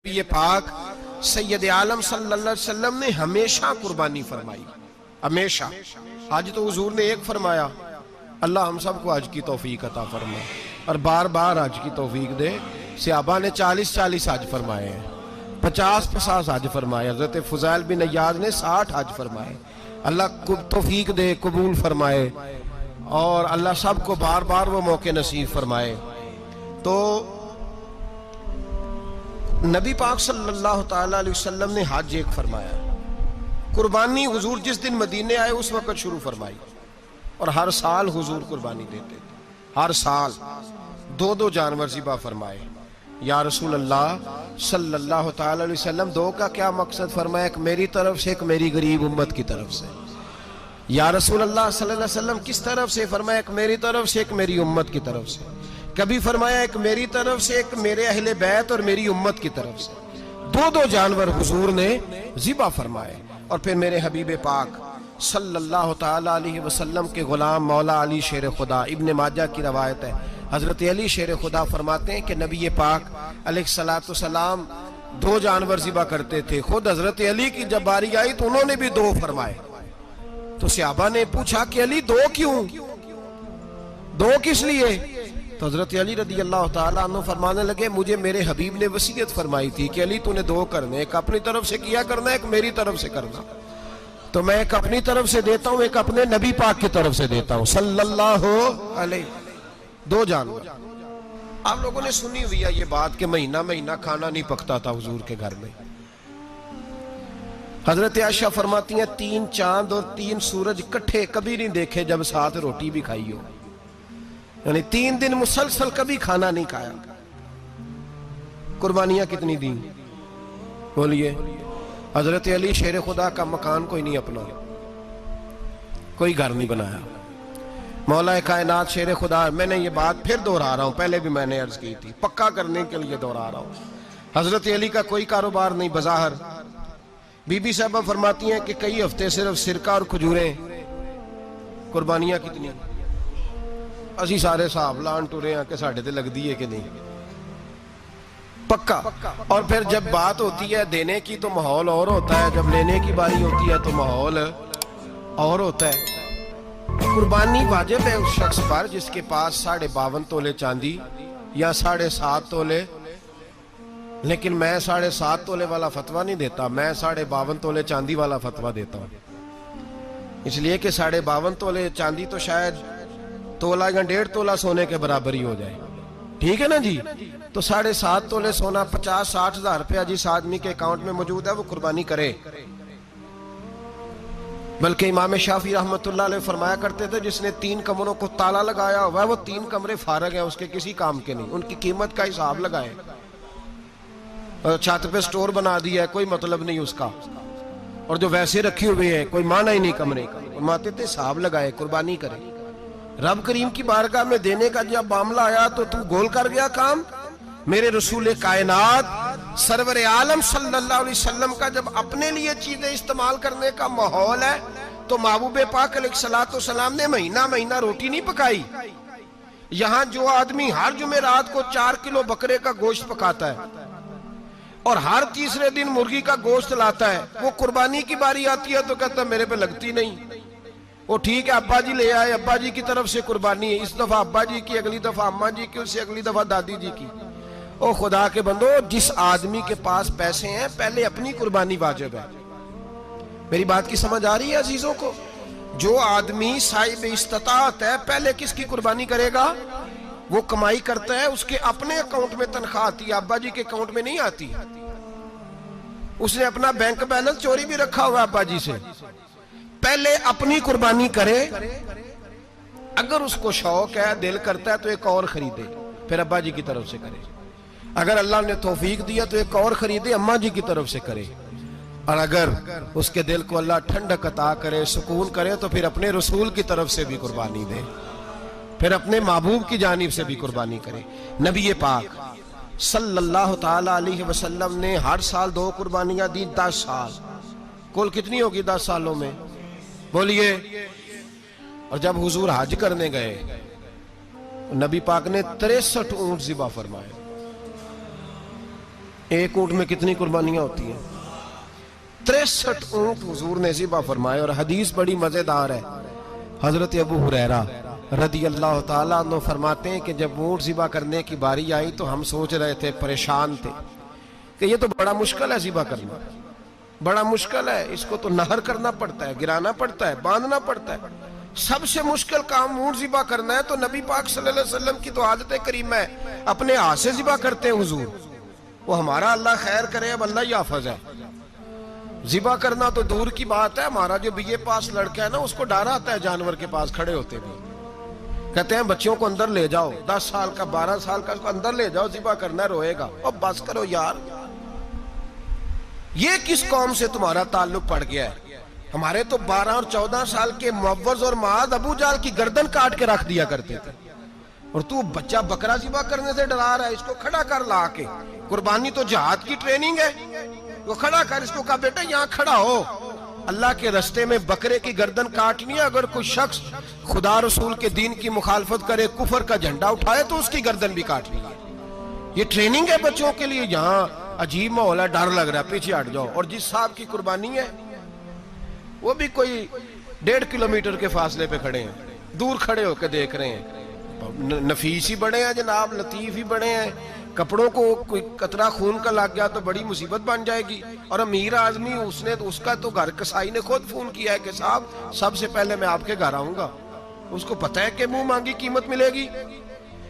نبی پاک سید عالم صلی اللہ علیہ وسلم نے ہمیشہ قربانی فرمائی، ہمیشہ۔ آج تو حضور نے ایک فرمایا، اللہ ہم سب کو حج کی توفیق عطا فرمائے اور بار بار حج کی توفیق دے۔ صحابہ نے 40 حج فرمائے ہیں، 50 حج فرمائے، حضرت فضیل بن عیاض نے 60 حج فرمائے۔ اللہ کو توفیق دے، قبول فرمائے اور اللہ سب کو بار بار وہ موقع نصیب فرمائے۔ تو نبی پاک صلی اللہ تعالیٰ علیہ وسلم نے حج ایک فرمایا، قربانی حضور جس دن مدینے آئے اس وقت شروع فرمائی، اور ہر سال حضور قربانی دیتے تھے، ہر سال 2 جانور ذبح فرمائے۔ یا رسول اللہ صلی اللہ تعالیٰ علیہ وسلم 2 کا کیا مقصد فرمایا؟ ایک میری طرف سے، ایک میری غریب امت کی طرف سے۔ یا رسول اللہ صلی اللہ علیہ وسلم کس طرف سے فرمایا؟ ایک میری طرف سے، ایک میری امت کی طرف سے۔ کبھی فرمایا ایک میری طرف سے، ایک میرے اہل بیت اور میری امت کی طرف سے۔ 2 جانور حضور نے ذبح فرمائے، اور پھر میرے حبیب پاک صلی اللہ تعالیٰ علیہ وسلم کے غلام مولا علی شیر خدا، ابن ماجہ کی روایت ہے، حضرت علی شیر خدا فرماتے ہیں کہ نبی پاک علیہ السلام 2 جانور ذبح کرتے تھے۔ خود حضرت علی کی جب باری آئی تو انہوں نے بھی 2 فرمائے۔ تو صحابہ نے پوچھا کہ علی 2 کیوں؟ 2 کس لیے؟ تو حضرت علی رضی اللہ تعالیٰ عنہ فرمانے لگے مجھے میرے حبیب نے وصیت فرمائی تھی کہ علی تو نے 2 کرنے، ایک اپنی طرف سے کیا کرنا، ایک میری طرف سے کرنا۔ تو میں ایک اپنی طرف سے دیتا ہوں، ایک اپنے نبی پاک کی طرف سے دیتا ہوں صلی اللہ علیہ۔ 2 جانور۔ آپ لوگوں نے سنی ہوئی ہے یہ بات کہ مہینہ کھانا نہیں پکتا تھا حضور کے گھر میں۔ حضرت عائشہ فرماتی ہیں 3 چاند اور 3 سورج کٹھے کبھی نہیں دیکھے جب ساتھ روٹی بھی کھائی ہو، یعنی 3 دن مسلسل کبھی کھانا نہیں کھایا۔ قربانیاں کتنی دیں؟ بولیے۔ حضرت علی شیر خدا کا مکان کوئی نہیں اپنا، کوئی گھر نہیں بنایا۔ مولا کائنات شیر خدا، میں نے یہ بات پھر دہرا رہا ہوں، پہلے بھی میں نے عرض کی تھی، پکا کرنے کے لیے دہرا رہا ہوں۔ حضرت علی کا کوئی کاروبار نہیں بظاہر۔ بی بی صاحبہ فرماتی ہیں کہ کئی ہفتے صرف سرکہ اور کھجوریں۔ قربانیاں کتنی؟ اسی سارے صاحب لان ٹورے ہیں کہ ساڑھے تے لگ دیئے کہ نہیں، پکا۔ اور پھر جب بات ہوتی ہے دینے کی تو ماحول اور ہوتا ہے، جب لینے کی باری ہوتی ہے تو ماحول اور ہوتا ہے۔ قربانی واجب ہے اس شخص پر جس کے پاس 52.5 تولے چاندی یا 7.5 تولے، لیکن میں 7.5 تولے والا فتویٰ نہیں دیتا، میں 52.5 تولے چاندی والا فتویٰ دیتا ہوں۔ اس لیے کہ 52.5 تولے چاندی تو شاید تولہ یا 1.5 تولہ سونے کے برابر ہی ہو جائے، ٹھیک ہے نا جی؟ تو 7.5 تولے سونا 50-60 ہزار روپیہ جس آدمی کے اکاؤنٹ میں موجود ہے وہ قربانی کرے۔ بلکہ امام شافعی رحمۃ اللہ علیہ فرمایا کرتے تھے جس نے 3 کمروں کو تالا لگایا ہوا ہے وہ 3 کمرے فارغ ہیں، اس کے کسی کام کے نہیں، ان کی قیمت کا حساب لگائے۔ چھت پہ سٹور بنا دیا ہے، کوئی مطلب نہیں اس کا، اور جو ویسے رکھی ہوئے ہیں کوئی معنی ہی نہیں کمرے کا، فرماتے تھے حساب لگائے، قربانی کرے۔ رب کریم کی بارگاہ میں دینے کا جب معاملہ آیا تو گول کر گیا کام۔ میرے رسول کائنات سرور عالم صلی اللہ علیہ وسلم کا جب اپنے لیے چیزیں استعمال کرنے کا ماحول ہے تو محبوب پاک علیہ السلام نے مہینہ روٹی نہیں پکائی۔ یہاں جو آدمی ہر جمعرات کو 4 کلو بکرے کا گوشت پکاتا ہے اور ہر تیسرے دن مرغی کا گوشت لاتا ہے، وہ قربانی کی باری آتی ہے تو کہتا ہے میرے پہ لگتی نہیں۔ وہ ٹھیک ہے ابا جی لے آئے، ابا جی کی طرف سے قربانی ہے، اس دفعہ ابا جی کی، اگلی دفعہ اماں جی کی، اس سے اگلی دفعہ دادی جی کی۔ او خدا کے بندو، جس آدمی کے پاس پیسے ہیں پہلے اپنی قربانی واجب ہے۔ میری بات کی سمجھ آ رہی ہے عزیزوں کو؟ جو آدمی صاحب استطاعت ہے پہلے کس کی قربانی کرے گا؟ وہ کمائی کرتا ہے، اس کے اپنے اکاؤنٹ میں تنخواہ آتی ہے، ابا جی کے اکاؤنٹ میں نہیں آتی۔ اس نے اپنا بینک بیلنس چوری بھی رکھا ہوا ابا جی سے۔ پہلے اپنی قربانی کرے، اگر اس کو شوق ہے، دل کرتا ہے تو ایک اور خریدے، پھر ابا جی کی طرف سے کرے۔ اگر اللہ نے توفیق دیا تو ایک اور خریدے، اماں جی کی طرف سے کرے۔ اور اگر اس کے دل کو اللہ ٹھنڈک عطا کرے، سکون کرے، تو پھر اپنے رسول کی طرف سے بھی قربانی دے، پھر اپنے محبوب کی جانب سے بھی قربانی کرے۔ نبی پاک صلی اللہ تعالیٰ علیہ وسلم نے ہر سال 2 قربانیاں دی، 10 سال۔ کل کتنی ہوگی 10 سالوں میں؟ بولیے۔ اور جب حضور حج کرنے گئے نبی پاک نے 63 اونٹ ذبح فرمائے۔ ایک اونٹ میں کتنی قربانیاں ہوتی ہیں؟ 63 اونٹ حضور نے ذبح فرمائے. اور حدیث بڑی مزیدار ہے. حضرت ابو ہریرہ رضی اللہ تعالیٰ عنہ فرماتے ہیں کہ جب اونٹ ذبح کرنے کی باری آئی تو ہم سوچ رہے تھے، پریشان تھے کہ یہ تو بڑا مشکل ہے ذبح کرنا، بڑا مشکل ہے، اس کو تو نہر کرنا پڑتا ہے، گرانا پڑتا ہے، باندھنا پڑتا ہے. سب سے مشکل کام اونٹ ذبح کرنا ہے. تو نبی پاک صلی اللہ علیہ وسلم کی تو عادت کریمہ ہے، اپنے ہاتھ سے ذبح کرتے ہیں حضور. وہ ہمارا اللہ خیر کرے، اب اللہ ہی حافظ ہے. ذبح کرنا تو دور کی بات ہے. ہمارا جو بی اے پاس لڑکا ہے نا، اس کو ڈر آتا ہے جانور کے پاس کھڑے ہوتے بھی. کہتے ہیں بچوں کو اندر لے جاؤ، 10 سال کا 12 سال کا، اس کو اندر لے جاؤ، ذبح کرنا ہے، روئے گا. اور بس کرو یار، یہ کس قوم سے تمہارا تعلق پڑ گیا ہے؟ ہمارے تو 12 اور 14 سال کے معوذ اور معاذ ابو جہل کی گردن کاٹ کے رکھ دیا کرتے تھے. اور تو بچہ بکرا ذبح کرنے سے ڈرا رہا ہے. اس کو کھڑا کر لا کے. قربانی تو جہاد کی ٹریننگ ہے. وہ کھڑا کر، اس کو کہا بیٹا یہاں کھڑا ہو، اللہ کے رستے میں بکرے کی گردن کاٹنی ہے. اگر کوئی شخص خدا رسول کے دین کی مخالفت کرے، کفر کا جھنڈا اٹھائے، تو اس کی گردن بھی کاٹنی ہے. یہ ٹریننگ ہے بچوں کے لیے. یہاں عجیب ماحول ہے، ڈر لگ رہا ہے، پیچھے ہٹ جاؤ. اور جس صاحب کی قربانی ہے وہ بھی کوئی 1.5 کلومیٹر کے فاصلے پہ کھڑے ہیں، دور کھڑے ہو کے دیکھ رہے ہیں. نفیس ہی بڑے ہیں جناب، لطیف ہی بڑے ہیں. کپڑوں کو کوئی قطرہ خون کا لگ گیا تو بڑی مصیبت بن جائے گی. اور امیر آدمی، اس کا تو گھر کسائی نے خود فون کیا ہے کہ صاحب سب سے پہلے میں آپ کے گھر آؤں گا. اس کو پتہ ہے کہ منہ مانگی قیمت ملے گی.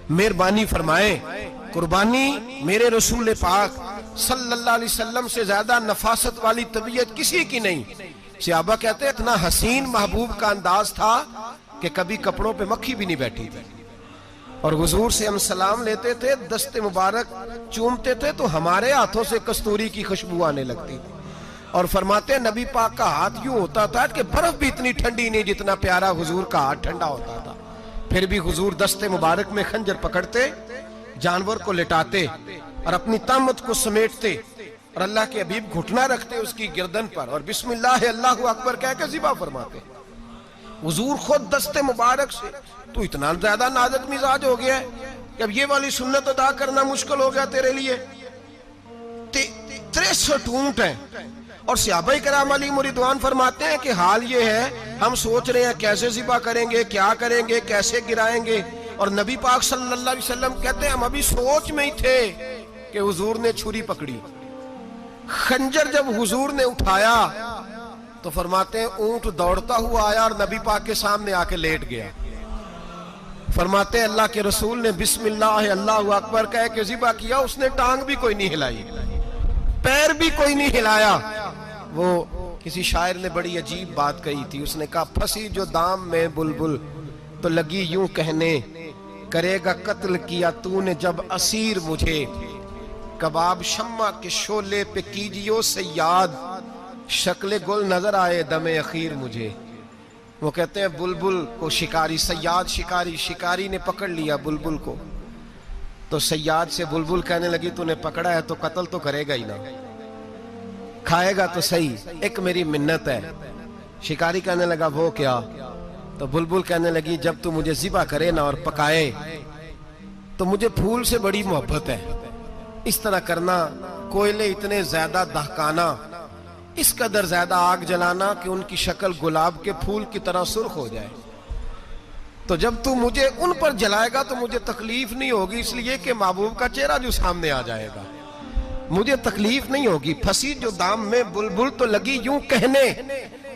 مہربانی فرمائیں، قربانی میرے رسول پاک صلی اللہ علیہ وسلم سے زیادہ نفاست والی طبیعت کسی کی نہیں. صحابہ کہتے ہیں اتنا حسین محبوب کا انداز تھا کہ کبھی کپڑوں پہ مکھی بھی نہیں بیٹھی تھی. اور حضور سے ہم سلام لیتے تھے، دست مبارک چومتے تھے تو ہمارے ہاتھوں سے کستوری کی خوشبو آنے لگتی تھی. اور فرماتے ہیں نبی پاک کا ہاتھ یوں ہوتا تھا کہ برف بھی اتنی ٹھنڈی نہیں جتنا پیارا حضور کا ہاتھ ٹھنڈا ہوتا تھا. پھر بھی حضور دست مبارک میں خنجر پکڑتے، جانور کو لٹاتے اور اپنی طامت کو سمیٹتے، اور اللہ کے حبیب گھٹنا رکھتے اس کی گردن پر، اور بسم اللہ اللہ اکبر کہہ کے ذبح فرماتے. حضور خود دست مبارک سے. تو اتنا زیادہ نازک مزاج ہو گیا ہے کہ اب یہ والی سنت ادا کرنا مشکل ہو گیا تیرے لیے. 63 اونٹ ہیں. اور صحابہ کرام علیہم رضوان فرماتے ہیں کہ حال یہ ہے، ہم سوچ رہے ہیں کیسے ذبح کریں گے، کیا کریں گے، کیسے گرائیں گے. اور نبی پاک صلی اللہ علیہ وسلم کہتے ہیں ہم ابھی سوچ میں ہی تھے کہ حضور نے چھری پکڑی. خنجر جب حضور نے اٹھایا تو فرماتے ہیں اونٹ دوڑتا ہوا آیا اور نبی پاک کے سامنے آ کے لیٹ گیا. فرماتے ہیں اللہ کے رسول نے بسم اللہ اللہ اکبر کہہ کے ذبح کیا. اس نے ٹانگ بھی کوئی نہیں ہلائی، پیر بھی کوئی نہیں ہلایا. وہ کسی شاعر نے بڑی عجیب بات کہی تھی. اس نے کہا پھنسی جو دام میں بلبل تو لگی یوں کہنے، کرے گا قتل کیا تو نے جب اسیر مجھے، کباب شمع کے شعلے پہ کیجیو سیاد، شکل گل نظر آئے دم اخیر مجھے. وہ کہتے ہیں بلبل کو شکاری، سیاد شکاری نے پکڑ لیا بلبل کو. تو سیاد سے بلبل کہنے لگی تو نے پکڑا ہے تو قتل تو کرے گا ہی نا، کھائے گا تو صحیح، ایک میری منت ہے. شکاری کہنے لگا وہ کیا؟ تو بلبل کہنے لگی جب تو مجھے ذبح کرے نا اور پکائے تو مجھے پھول سے بڑی محبت ہے. اس طرح کرنا، کوئلے اتنے زیادہ دہکانا، اس قدر زیادہ آگ جلانا کہ ان کی شکل گلاب کے پھول کی طرح سرخ ہو جائے. تو جب تو مجھے ان پر جلائے گا تو مجھے تکلیف نہیں ہوگی، اس لیے کہ محبوب کا چہرہ جو سامنے آ جائے گا مجھے تکلیف نہیں ہوگی. پھنسی جو دام میں بلبل تو لگی یوں کہنے،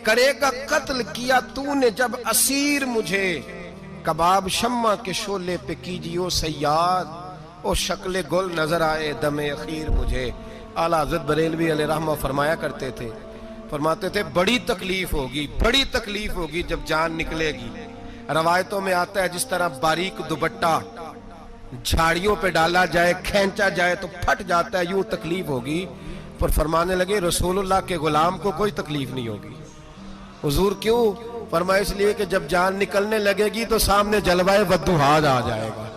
کرے گا قتل کیا تو نے جب اسیر مجھے، کباب شمع کے شعلے پہ کیجیو سیاد، اور شکل گل نظر آئے دم اخیر مجھے. اعلیٰ حضرت بریلوی علیہ رحمہ فرمایا کرتے تھے، فرماتے تھے بڑی تکلیف ہوگی جب جان نکلے گی. روایتوں میں آتا ہے جس طرح باریک دوپٹہ جھاڑیوں پہ ڈالا جائے، کھینچا جائے تو پھٹ جاتا ہے، یوں تکلیف ہوگی. پر فرمانے لگے رسول اللہ کے غلام کو کوئی تکلیف نہیں ہوگی. حضور کیوں؟ فرمایا اس لیے کہ جب جان نکلنے لگے گی تو سامنے جلوہ ودہاد آ جائے گا.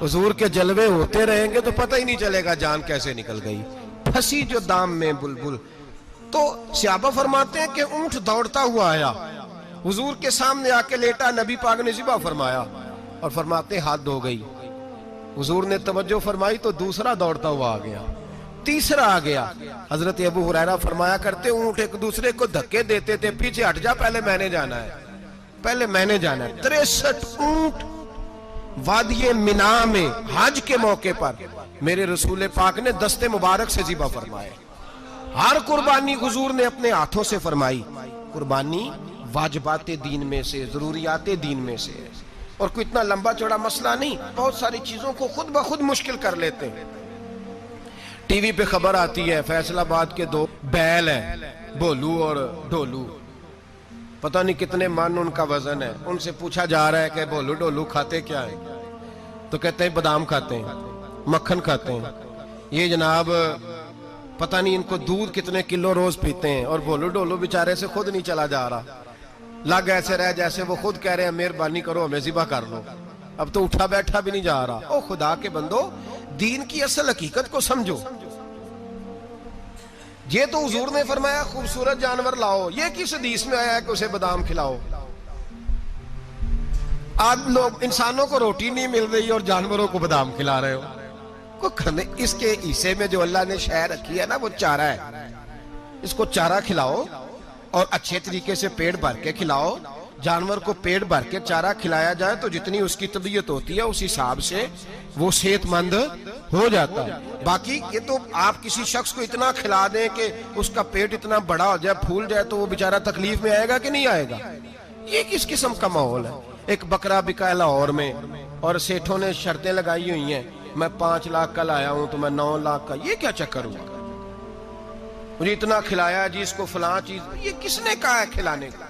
حضور کے جلوے ہوتے رہیں گے تو پتہ ہی نہیں چلے گا جان کیسے نکل گئی. پھنسی جو دام میں بلبل. تو صحابہ فرماتے ہیں کہ اونٹ دوڑتا ہوا آیا، حضور کے سامنے آ کے لیٹا، نبی پاک نے ذبح فرمایا اور فرماتے حد ہو گئی. حضور نے توجہ فرمائی تو دوسرا دوڑتا ہوا آ گیا. تیسرا آ گیا. حضرت ابو ہریرہ فرمایا کرتے اونٹ ایک دوسرے کو دھکے دیتے تھے, پیچھے ہٹ جا, پہلے میں نے جانا ہے, پہلے میں نے جانا ہے. 63 اونٹ وادی منا میں حج کے موقع پر میرے رسول پاک نے دست مبارک سے ذبح فرمائے. ہر قربانی حضور نے اپنے ہاتھوں سے فرمائی. قربانی واجبات دین میں سے, ضروریات دین میں سے, اور کوئی اتنا لمبا چوڑا مسئلہ نہیں. بہت ساری چیزوں کو خود بخود مشکل کر لیتے ہیں. ٹی وی پہ خبر آتی ہے فیصل آباد کے 2 بیل ہیں, بھولو اور ڈولو, پتہ نہیں کتنے من ان کا وزن ہے. ان سے پوچھا جا رہا ہے کہ بھولو ڈولو کھاتے کیا ہیں؟ تو کہتے ہیں بادام کھاتے ہیں, مکھن کھاتے ہیں. یہ جناب پتہ نہیں ان کو دودھ کتنے کلو روز پیتے ہیں, اور بھولو ڈولو بیچارے سے خود نہیں چلا جا رہا. لگ ایسے رہ جیسے وہ خود کہہ رہے ہیں مہربانی کرو ہمیں ذبح کر لو, اب تو اٹھا بیٹھا بھی نہیں جا رہا. او خدا کے بندو, دین کی اصل حقیقت کو سمجھو. یہ تو حضور نے فرمایا خوبصورت جانور لاؤ, یہ کس حدیث میں آیا ہے کہ اسے بادام کھلاؤ؟ آج لوگ انسانوں کو روٹی نہیں مل رہی اور جانوروں کو بادام کھلا رہے ہو. اس کے حصے میں جو اللہ نے شے رکھی ہے نا وہ چارہ ہے. اس کو چارہ کھلاؤ اور اچھے طریقے سے پیٹ بھر کے کھلاؤ. جانور کو پیٹ بھر کے چارہ کھلایا جائے تو جتنی اس کی طبیعت ہوتی ہے اس حساب سے وہ صحت مند ہو جاتا ہے. باقی یہ تو آپ کسی شخص کو اتنا کھلا دیں کہ اس کا پیٹ اتنا بڑا ہو جائے, پھول جائے, تو وہ بیچارہ تکلیف میں آئے گا کہ نہیں آئے گا؟ یہ کس قسم کا ماحول ہے؟ ایک بکرا بکا ہے لاہور میں, اور سیٹھوں نے شرطیں لگائی ہوئی ہیں, میں 5 لاکھ کا لایا ہوں تو میں 9 لاکھ کا. یہ کیا چکر ہوا؟ مجھے اتنا کھلایا جی اس کو فلاں چیز. یہ کس نے کہا ہے کھلانے کا؟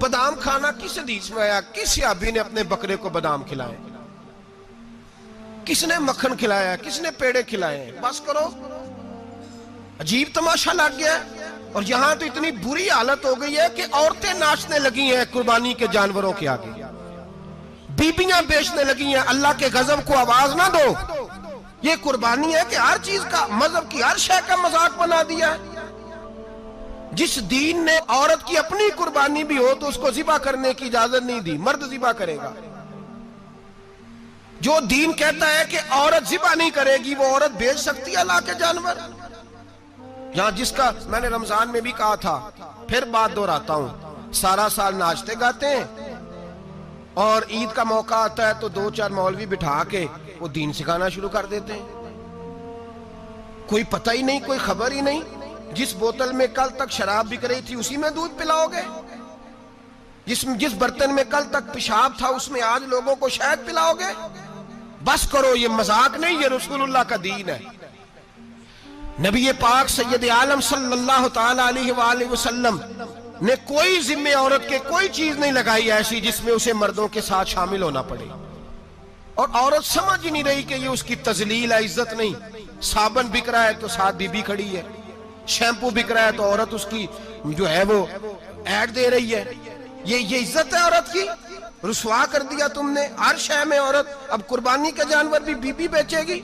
بادام کھانا کس حدیث میں آیا؟ کس صحابی نے اپنے بکرے کو بادام کھلائے؟ کس نے مکھن کھلایا؟ کس نے پیڑے کھلائے؟ بس کرو, عجیب تماشا لگ گیا. اور یہاں تو اتنی بری حالت ہو گئی ہے کہ عورتیں ناچنے لگی ہیں قربانی کے جانوروں کے آگے, بیبیاں بیچنے لگی ہیں. اللہ کے غضب کو آواز نہ دو. یہ قربانی ہے کہ ہر چیز کا, مذہب کی ہر شے کا مذاق بنا دیا ہے. جس دین نے عورت کی اپنی قربانی بھی ہو تو اس کو ذبح کرنے کی اجازت نہیں دی, مرد ذبح کرے گا. جو دین کہتا ہے کہ عورت ذبح نہیں کرے گی, وہ عورت بیچ سکتی ہے اللہ کے جانور؟ یہاں جس کا میں نے رمضان میں بھی کہا تھا, پھر بات دہراتا ہوں, سارا سال ناچتے گاتے ہیں, اور عید کا موقع آتا ہے تو 2-4 مولوی بٹھا کے وہ دین سکھانا شروع کر دیتے ہیں. کوئی پتہ ہی نہیں, کوئی خبر ہی نہیں. جس بوتل میں کل تک شراب بک رہی تھی اسی میں دودھ پلاؤ گے؟ جس برتن میں کل تک پیشاب تھا اس میں آج لوگوں کو شہد پلاؤ گے؟ بس کرو, یہ مذاق نہیں, یہ رسول اللہ کا دین ہے. نبی پاک سید عالم صلی اللہ تعالی علیہ وآلہ وسلم نے کوئی ذمہ عورت کے کوئی چیز نہیں لگائی ایسی جس میں اسے مردوں کے ساتھ شامل ہونا پڑے. اور عورت سمجھ ہی نہیں رہی کہ یہ اس کی تذلیل ہے, عزت نہیں. صابن بک رہا ہے تو ساتھ بی بی کھڑی ہے, شیمپو بک رہا ہے تو عورت اس کی جو ہے وہ ایڈ دے رہی ہے. یہ عزت ہے عورت کی؟ رسوا کر دیا تم نے ہر شے میں عورت. اب قربانی کا جانور بھی بی بی بیچے گی؟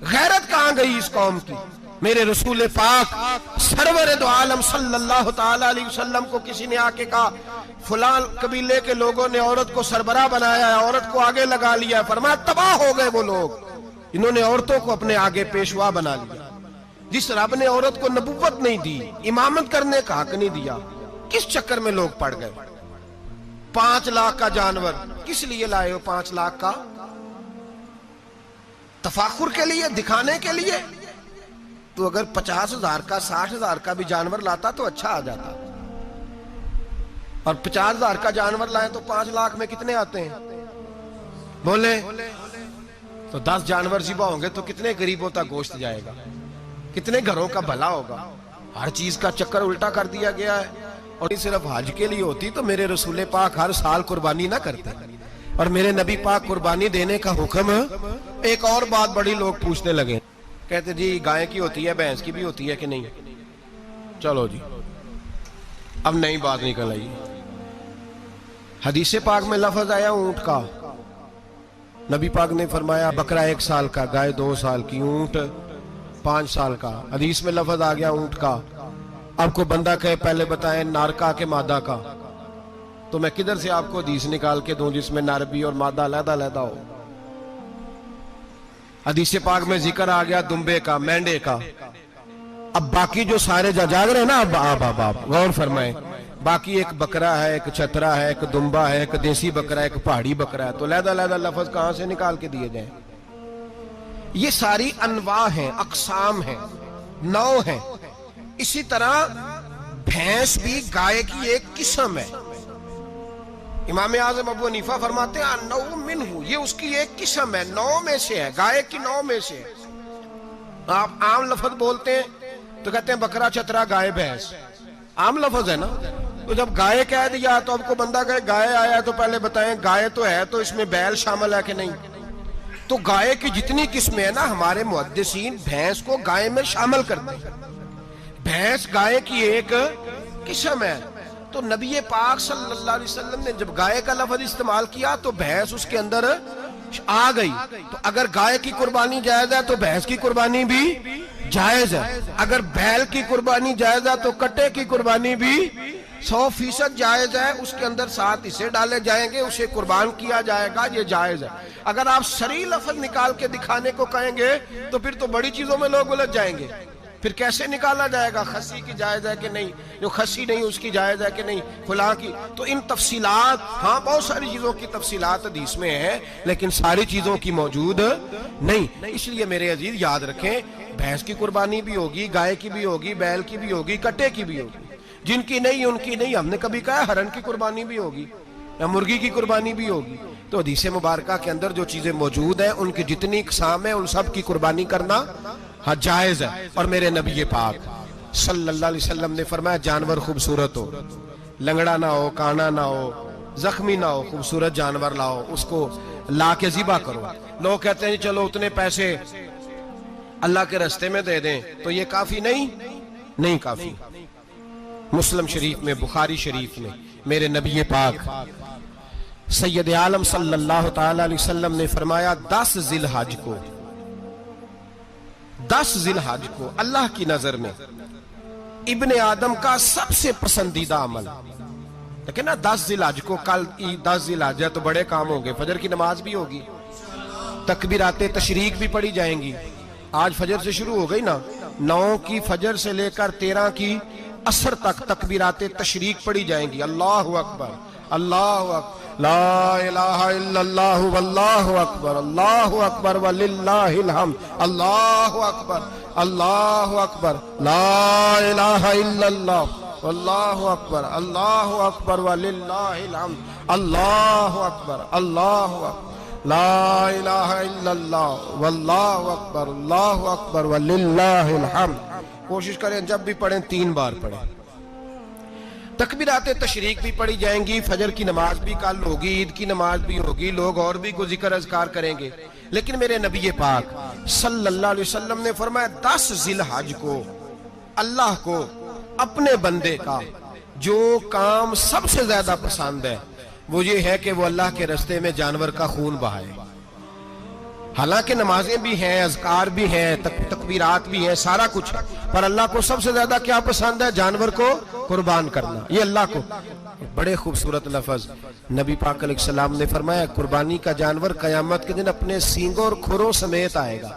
غیرت کہاں گئی اس قوم کی؟ میرے رسول پاک سرور دو عالم صلی اللہ تعالی علیہ وسلم کو کسی نے آ کے کہا فلاں قبیلے کے لوگوں نے عورت کو سربراہ بنایا ہے, عورت کو آگے لگا لیا ہے. فرمایا تباہ ہو گئے وہ لوگ, انہوں نے عورتوں کو اپنے آگے پیشوا بنا لیا. جس رب نے عورت کو نبوت نہیں دی, امامت کرنے کا حق نہیں دیا, کس چکر میں لوگ پڑ گئے؟ 5 لاکھ کا جانور کس لیے لائے ہو؟ 5 لاکھ کا تفاخر کے لیے, دکھانے کے لیے؟ تو اگر 50,000 کا 60,000 کا بھی جانور لاتا تو اچھا آ جاتا. اور 50,000 کا جانور لائیں تو 5 لاکھ میں کتنے آتے ہیں بولے؟ تو 10 جانور ذبح ہوں گے تو کتنے غریبوں تک گوشت جائے گا, کتنے گھروں کا بھلا ہوگا. ہر چیز کا چکر الٹا کر دیا گیا ہے. اور صرف حج کے لیے ہوتی تو میرے رسول پاک ہر سال قربانی نہ کرتے, اور میرے نبی پاک قربانی دینے کا حکم. ایک اور بات بڑی لوگ پوچھنے لگے, کہتے جی گائے کی ہوتی ہے, بھینس کی بھی ہوتی ہے کہ نہیں؟ چلو جی اب نئی بات نکل آئی. حدیث پاک میں لفظ آیا اونٹ کا, نبی پاک نے فرمایا بکرا 1 سال کا, گائے 2 سال کی, اونٹ 5 سال کا. حدیث میں لفظ آ گیا اونٹ کا. اب کو بندہ کہے پہلے بتائیں نر کا کہ مادہ کا, تو میں کدھر سے آپ کو حدیث نکال کے دوں جس میں نر بھی اور مادہ علیحدہ علیحدہ ہو؟ حدیث پاک میں ذکر آ گیا دمبے کا، مینڈے کا. اب باقی جو سارے جاگ رہے ہیں نا، اب غور فرمائیں، باقی ایک بکرا ہے، ایک چھترا ہے، ایک دمبا ہے، ایک دیسی بکرا ہے، ایک پہاڑی بکرا ہے، تو علیحدہ علیحدہ لفظ کہاں سے نکال کے دیے جائیں؟ یہ ساری انواع ہیں، اقسام ہیں، نوع ہیں. اسی طرح بھینس بھی گائے کی ایک قسم ہے. امام اعظم ابو حنیفہ فرماتے ہیں النوع منہ، یہ اس کی ایک قسم ہے، نوع میں سے ہے، گائے کی نوع میں سے ہے. آپ عام لفظ بولتے ہیں تو کہتے ہیں بکرا چھترا گائے بھینس، عام لفظ ہے نا. تو جب گائے کہہ دیا تو اب کو بندہ کہے گائے آیا تو پہلے بتائیں گائے تو ہے تو اس میں بیل شامل ہے کہ نہیں؟ تو گائے کی جتنی قسمیں ہیں نا، ہمارے محدثین بھینس کو گائے میں شامل کرتے ہیں. بھینس گائے کی ایک قسم ہے. تو نبی پاک صلی اللہ علیہ وسلم نے جب گائے کا لفظ استعمال کیا تو بھینس اس کے اندر آ گئی. تو اگر گائے کی قربانی جائز ہے تو بھینس کی قربانی بھی جائز ہے. اگر بیل کی قربانی جائز ہے تو کٹے کی قربانی بھی 100% جائز ہے. اس کے اندر 7 حصے ڈالے جائیں گے، اسے قربان کیا جائے گا، یہ جائز ہے. اگر آپ صریح لفظ نکال کے دکھانے کو کہیں گے تو پھر تو بڑی چیزوں میں لوگ الجھ جائیں گے. پھر کیسے نکالا جائے گا خسی کی جائز ہے کہ نہیں، جو خسی نہیں اس کی جائز ہے کہ نہیں، فلاں کی. تو ان تفصیلات، ہاں بہت ساری چیزوں کی تفصیلات حدیث میں ہیں لیکن ساری چیزوں کی موجود نہیں. اس لیے میرے عزیز یاد رکھیں، بھینس کی قربانی بھی ہوگی، گائے کی بھی ہوگی، بیل کی بھی ہوگی، کٹے کی بھی ہوگی. جن کی نہیں ان کی نہیں. ہم نے کبھی کہا ہرن کی قربانی بھی ہوگی یا مرغی کی قربانی بھی ہوگی. تو حدیث مبارکہ کے اندر جو چیزیں موجود ہیں ان کی جتنی اقسام ہیں ان سب کی قربانی کرنا ہاں جائز ہے. اور میرے نبی پاک صلی اللہ علیہ وسلم نے فرمایا جانور خوبصورت ہو، لنگڑا نہ ہو، کانا نہ ہو، زخمی نہ ہو، خوبصورت جانور لاؤ، اس کو لا کے ذبح کرو. لوگ کہتے ہیں چلو اتنے پیسے اللہ کے راستے میں دے دیں، تو یہ کافی نہیں کافی. مسلم شریف میں، بخاری شریف میں میرے نبی پاک سید عالم صلی اللہ تعالی علیہ وسلم نے فرمایا 10 ذی الحج کو اللہ کی نظر میں ابن آدم کا سب سے پسندیدہ عمل. لیکن نا 10 ذی الحج کو، کل 10 ذی الحج ہے تو بڑے کام ہوں گے، فجر کی نماز بھی ہوگی، تکبیرات تشریق بھی پڑھی جائیں گی. آج فجر سے شروع ہو گئی نا، 9 کی فجر سے لے کر 13 کی عصر تک تکبیرات تشریق پڑھی جائیں گی. اللہ اکبر، اللہ اکبر، لا الہ الا اللہ واللہ اکبر، اللہ اکبر وللہ الحمد، اللہ اکبر، اللہ اکبر، لا الہ الا اللہ واللہ اکبر، اللہ اکبر وللہ الحمد، اللہ اکبر، اللہ اکبر، لا الہ الا اللہ واللہ اکبر، اللہ اکبر وللہ الحمد. کوشش کریں جب بھی پڑھیں 3 بار پڑھیں. تکبیرات تشریق بھی پڑھی جائیں گی، فجر کی نماز بھی کل ہوگی، عید کی نماز بھی ہوگی، لوگ اور بھی کو ذکر اذکار کریں گے. لیکن میرے نبی پاک صلی اللہ علیہ وسلم نے فرمایا 10 ذی الحج کو اللہ کو اپنے بندے کا جو کام سب سے زیادہ پسند ہے وہ یہ ہے کہ وہ اللہ کے راستے میں جانور کا خون بہائے. حالانکہ نمازیں بھی ہیں، اذکار بھی ہیں، تکبیرات بھی ہیں، سارا کچھ ہے، پر اللہ کو سب سے زیادہ کیا پسند ہے؟ جانور کو قربان کرنا. یہ اللہ کو بڑے خوبصورت لفظ نبی پاک علیہ السلام نے فرمایا قربانی کا جانور قیامت کے دن اپنے سینگوں اور کھروں سمیت آئے گا،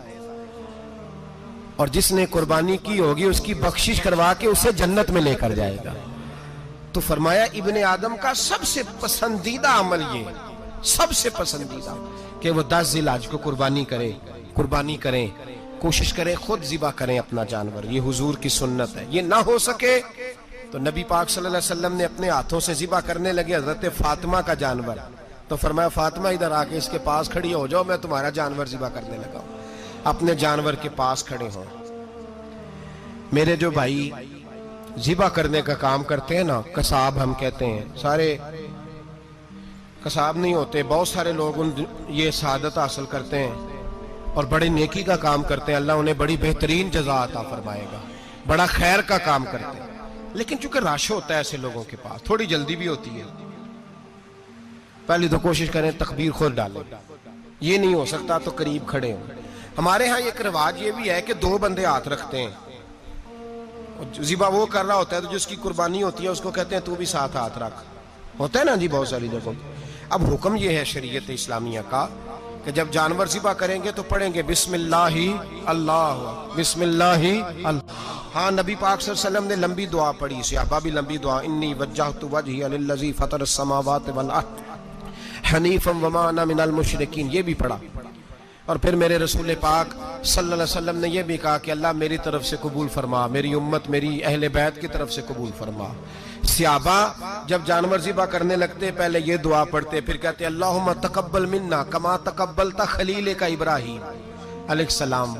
اور جس نے قربانی کی ہوگی اس کی بخشش کروا کے اسے جنت میں لے کر جائے گا. تو فرمایا ابن آدم کا سب سے پسندیدہ عمل یہ، سب سے پسندیدہ، کہ وہ 10 ذی الحج کو قربانی کریں، کوشش کریں خود ذبح کریں اپنا جانور. یہ حضور کی سنت ہے. یہ نہ ہو سکے تو نبی پاک صلی اللہ علیہ وسلم نے اپنے ہاتھوں سے ذبح کرنے لگے حضرت فاطمہ کا جانور. تو فرمایا فاطمہ ادھر آ کے اس کے پاس کھڑی ہو جاؤ، میں تمہارا جانور ذبح کرنے لگا ہوں. اپنے جانور کے پاس کھڑے ہوں. میرے جو بھائی ذبح کرنے کا کام کرتے ہیں نا، قصاب ہم کہتے ہیں، سارے قصاب نہیں ہوتے، بہت سارے لوگ یہ سعادت حاصل کرتے ہیں اور بڑے نیکی کا کام کرتے ہیں. اللہ انہیں بڑی بہترین جزا عطا فرمائے گا، بڑا خیر کا کام کرتے ہیں. لیکن چونکہ رش ہوتا ہے ایسے لوگوں کے پاس، تھوڑی جلدی بھی ہوتی ہے، پہلی تو کوشش کریں تکبیر خود ڈالیں. یہ نہیں ہو سکتا تو قریب کھڑے ہوں. ہمارے ہاں ایک رواج یہ بھی ہے کہ 2 بندے ہاتھ رکھتے ہیں. ذبح وہ کر رہا ہوتا ہے تو جس کی قربانی ہوتی ہے اس کو کہتے ہیں تو بھی ساتھ ہاتھ رکھ. ہوتا ہے نا جی بہت ساری جگہوں. اب حکم یہ ہے شریعت اسلامیہ کا کہ جب جانور ذبح کریں گے تو پڑھیں گے بسم اللہ اللہ، بسم اللہ اللہ۔ ہاں نبی پاک صلی اللہ علیہ وسلم نے لمبی دعا پڑھی، صحابہ بھی لمبی دعا، انی وجہت وجہی للذی فطر السماوات والارض حنیفا وما انا من المشرکین، یہ بھی پڑھا۔ اور پھر میرے رسول پاک صلی اللہ علیہ وسلم نے یہ بھی کہا کہ اللہ میری طرف سے قبول فرما، میری امت میری اہل بیت کی طرف سے قبول فرما۔ صحابہ جب جانور ذبح کرنے لگتے پہلے یہ دعا پڑھتے، پھر کہتے اللہم تقبل منا کما تقبلتا خلیل کا ابراہیم علیہ السلام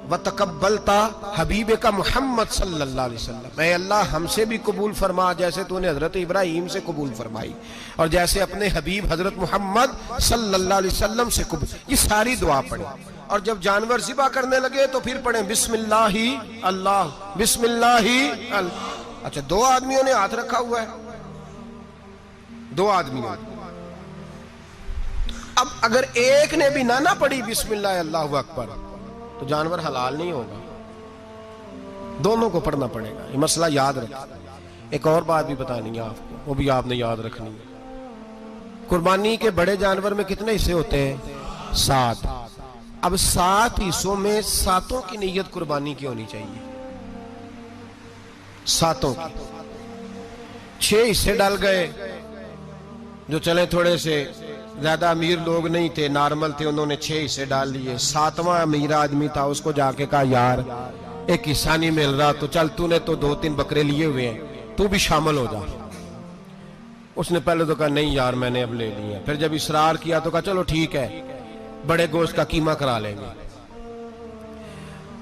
وتقبلتا حبیب کا محمد صلی اللہ علیہ وسلم، اے اللہ ہم سے بھی قبول فرما جیسے تو نے حضرت ابراہیم سے قبول فرمائی اور جیسے اپنے حبیب حضرت محمد صلی اللہ علیہ وسلم سے قبول۔ یہ ساری دعا پڑھیں، اور جب جانور ذبح کرنے لگے تو پھر پڑھیں بسم اللہ اللہ، بسم اللہ اللہ۔ اچھا دو آدمیوں نے ہاتھ رکھا ہوا ہے، دو آدمیوں، اب اگر ایک نے بھی نہ پڑھی بسم اللہ اللہ اکبر تو جانور حلال نہیں ہوگا، دونوں کو پڑھنا پڑے گا۔ یہ مسئلہ یاد رکھیں۔ ایک اور بات بھی بتانی ہے آپ کو، وہ بھی آپ نے یاد رکھنی ہے۔ قربانی کے بڑے جانور میں کتنے حصے ہوتے ہیں؟ 7۔ اب 7 حصوں میں 7 کی نیت قربانی کی ہونی چاہیے، 7 کی۔ 6 حصے ڈال گئے، جو چلے تھوڑے سے زیادہ امیر لوگ نہیں تھے، نارمل تھے، انہوں نے 6 حصے ڈال لیے۔ 7واں امیر آدمی تھا، اس کو جا کے کہا یار ایک حصہ نہیں مل رہا تو چل تو نے تو 2-3 بکرے لیے ہوئے ہیں، تو بھی شامل ہو جا۔ اس نے پہلے تو کہا نہیں یار میں نے اب لے لی ہے، پھر جب اصرار کیا تو کہا چلو ٹھیک ہے بڑے گوشت کا قیمہ کرا لیں گے،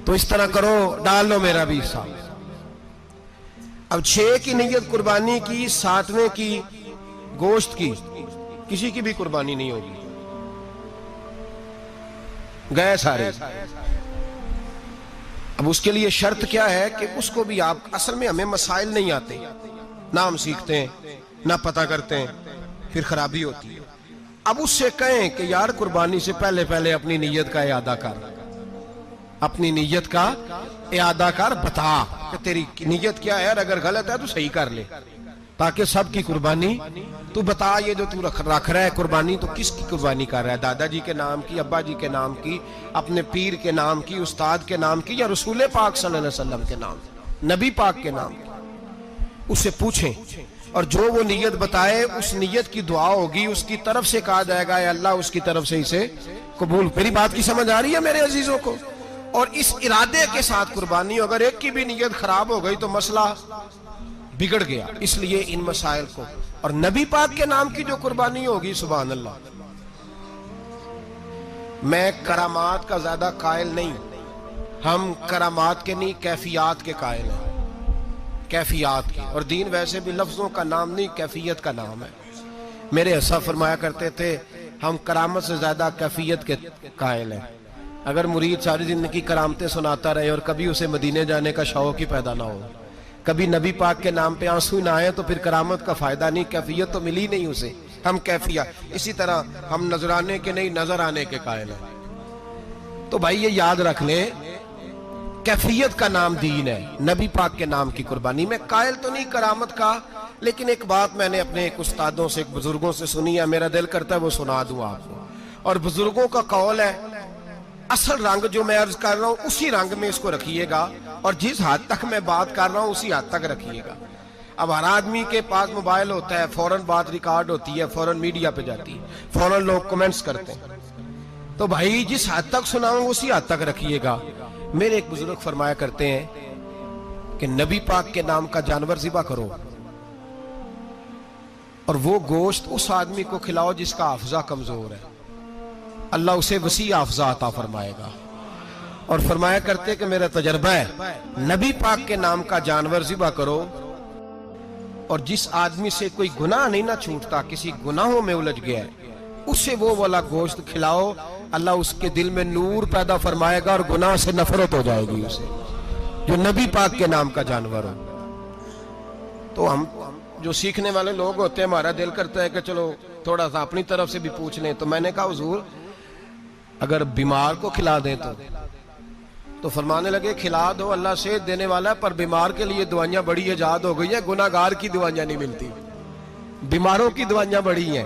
تو اس طرح کرو ڈال لو میرا بھی حصہ۔ اب 6 کی نیت قربانی کی، 7ویں کی گوشت کی، کسی کی بھی قربانی نہیں ہوگی، گئے سارے۔ اب اس کے لیے شرط کیا ہے کہ اس کو بھی آپ، اصل میں ہمیں مسائل نہیں آتے، نہ ہم سیکھتے ہیں نہ پتہ کرتے ہیں، پھر خرابی ہوتی ہے۔ اب اس سے کہیں کہ یار قربانی سے پہلے اپنی نیت کا اعادہ کر، اپنی نیت کا اعادہ کر، بتا کہ تیری نیت کیا ہے، اور اگر غلط ہے تو صحیح کر لے، تاکہ سب کی قربانی تو بتا۔ یہ جو تو رکھ رہا ہے قربانی، تو کس کی قربانی کر رہا ہے؟ دادا جی کے نام کی، ابا جی کے نام کی، اپنے پیر کے نام کی، استاد کے نام کی، یا رسول پاک صلی اللہ علیہ وسلم کے نام کی، نبی پاک کے نام کی؟ اس سے پوچھیں، اور جو وہ نیت بتائے اس نیت کی دعا ہوگی، اس کی طرف سے کہا جائے گا اے اللہ اس کی طرف سے اسے قبول۔ میری بات کی سمجھ آ رہی ہے میرے عزیزوں کو؟ اور اس ارادے کے ساتھ قربانی، اگر ایک کی بھی نیت خراب ہو گئی تو مسئلہ بگڑ گیا۔ اس لیے ان مسائل کو، اور نبی پاک کے نام کی جو قربانی ہوگی، سبحان اللہ، میں کرامات کا زیادہ قائل نہیں، ہم کرامات کے نہیں کیفیات کے قائل ہیں، کیفیات کی۔ اور دین ویسے بھی لفظوں کا نام نہیں، کیفیت کا نام ہے۔ میرے اسا فرمایا کرتے تھے ہم کرامت سے زیادہ کیفیت کے قائل ہیں۔ اگر مرید ساری زندگی کرامتیں سناتا رہے اور کبھی اسے مدینے جانے کا شوق ہی پیدا نہ ہو، کبھی نبی پاک کے نام پہ آنسو نہ آئے، تو پھر کرامت کا فائدہ نہیں، کیفیت تو ملی نہیں اسے، ہم کیفیت۔ اسی طرح ہم نظرانے کے نہیں نظر آنے کے قائل ہیں۔ تو بھائی یہ یاد رکھ لیں، کیفیت کا نام دین ہے، نبی پاک کے نام کی قربانی۔ میں قائل تو نہیں کرامت کا، لیکن ایک بات میں نے اپنے ایک استادوں سے، ایک بزرگوں سے سنی ہے، میرا دل کرتا ہے وہ سنا دوں آپ کو۔ اور بزرگوں کا قول ہے اصل رنگ جو میں عرض کر رہا ہوں اسی رنگ میں اس کو رکھیے گا، اور جس حد تک میں بات کر رہا ہوں اسی حد تک رکھیے گا۔ اب ہر آدمی کے پاس موبائل ہوتا ہے، فوراً بات ریکارڈ ہوتی ہے، فوراً میڈیا پہ جاتی ہے، فوراً لوگ کمنٹس کرتے ہیں، تو بھائی جس حد تک سناؤں اسی حد تک رکھیے گا۔ میرے ایک بزرگ فرمایا کرتے ہیں کہ نبی پاک کے نام کا جانور ذبح کرو، اور وہ گوشت اس آدمی کو کھلاؤ جس کا حافظہ کمزور ہے، اللہ اسے وسیع حافظہ عطا فرمائے گا۔ اور فرمایا کرتے کہ میرا تجربہ ہے، نبی پاک کے نام کا جانور ذبح کرو، اور جس آدمی سے کوئی گناہ نہیں نہ چھوٹتا، کسی گناہوں میں الجھ گیا ہے، اسے وہ والا گوشت کھلاؤ، اللہ اس کے دل میں نور پیدا فرمائے گا اور گناہ سے نفرت ہو جائے گی اسے، جو نبی پاک کے نام کا جانور ہو۔ تو ہم جو سیکھنے والے لوگ ہوتے ہیں، ہمارا دل کرتا ہے کہ چلو تھوڑا سا اپنی طرف سے بھی پوچھ لیں، تو میں نے کہا حضور اگر بیمار کو کھلا دیں تو فرمانے لگے کھلا دو، اللہ صحت دینے والا ہے، پر بیمار کے لیے دوائیاں بڑی ایجاد ہو گئی ہیں، گناہگار کی دوائیاں نہیں ملتی، بیماروں کی دوائیاں بڑی ہیں۔